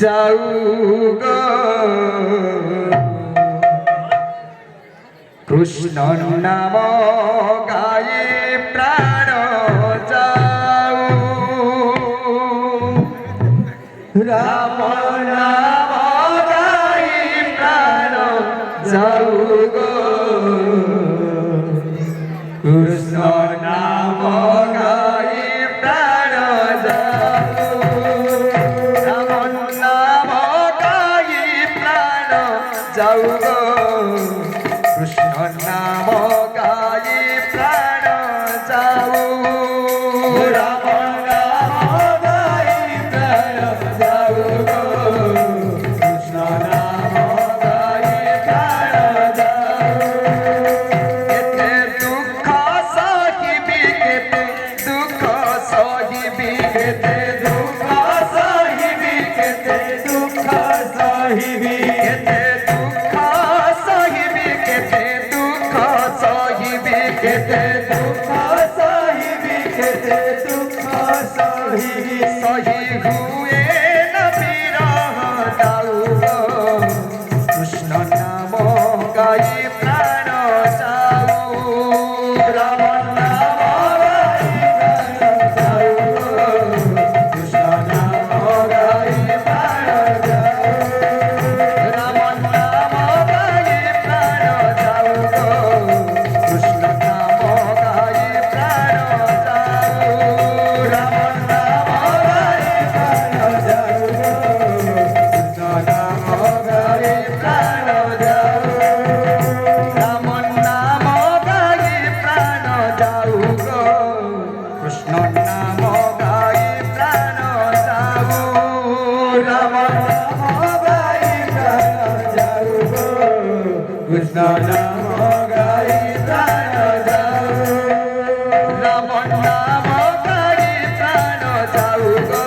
जाऊ ग कृष्ण नाम गाई प्राण जाऊ राम नाम गाई प्राण जाऊ ग कृष्ण नाम गाई प्राण जाऊ राम नाम गाई प्राण जाऊ ग कृष्ण नाम गाई प्राण जाऊ राम नाम गाई प्राण जाऊ ग कृष्ण नाम गाई प्राण जाऊ केते दुःख साहिबी केते दुःख साहिबी केते दुःख साहिबी केते दुःख साहिबी केते दुःख साहिबी केते दुःख साहिबी केते दुःख साहिबी केते दुःख साहिबी सही हुए न विरह जाऊ कृष्ण नाम गाई प्राण जाऊ राम नाम गाई प्राण जाऊ कृष्ण नाम गाई प्राण जाऊ राम नाम गाई प्राण जाऊ कृष्ण नाम गाई प्राण जाऊ राम नाम गाई प्राण जाऊ कृष्ण नाम गाई प्राण जाऊ राम नाम गाई प्राण जाऊ ग कृष्ण नाम गाई प्राण जाऊ राम नाम गाई प्राण जाऊ ग कृष्ण नाम गाई प्राण जाऊ राम नाम गाई प्राण जाऊ ग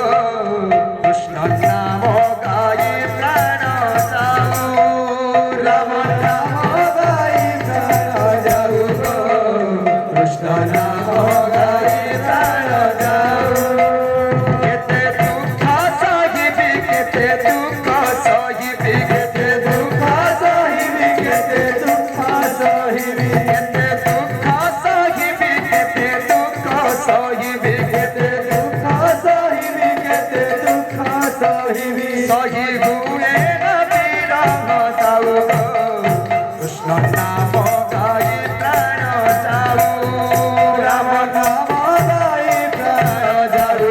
कृष्ण नाम गाई प्राण जाऊ राम नाम गाई प्राण जाऊ ग कृष्ण नाम गाई प्राण जाऊ केते दुःख साहिबी केते दुःख साहिबी केते दुःख साहिबी केते दुःख साहिबी केते दुःख साहिबी केते दुःख साहिबी केते दुःख साहिबी केते दुःख साहिबी सही हुए न विरह जाऊ कृष्ण नाम गाई प्राण जाऊ राम नाम गाई प्राण जाऊ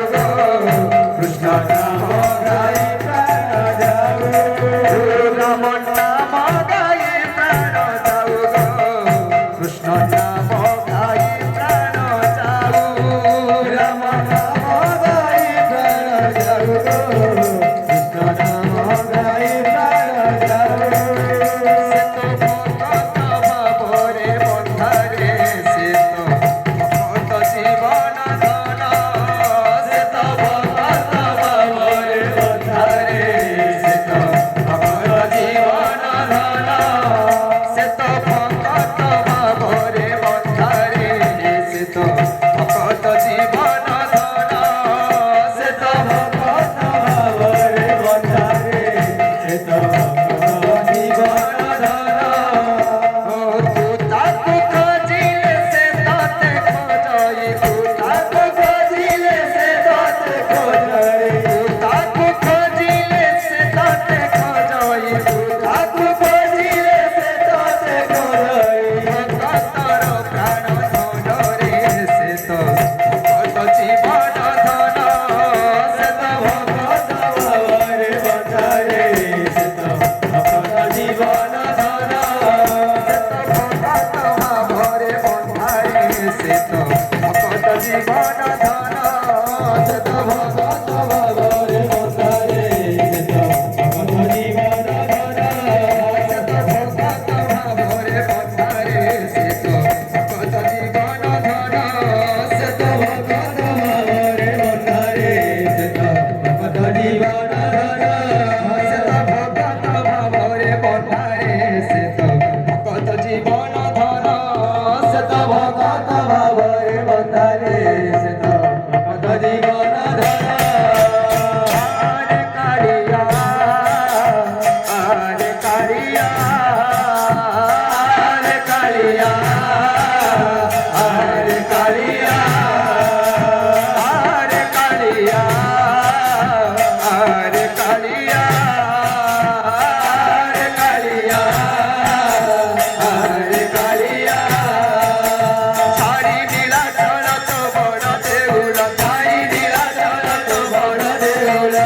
कृष्ण नाम गाई प्राण जाऊ राम नाम गाई प्राण जाऊ कृष्ण नाम गाई प्राण जाऊ राम नाम गाई प्राण जाऊ कृष्ण नाम गाई प्राण जाऊ अरे कालिया अरे कालिया अरे कालिया सारी दिला चल तो बड़ देउल सारी दिला चल तो बड़ देउल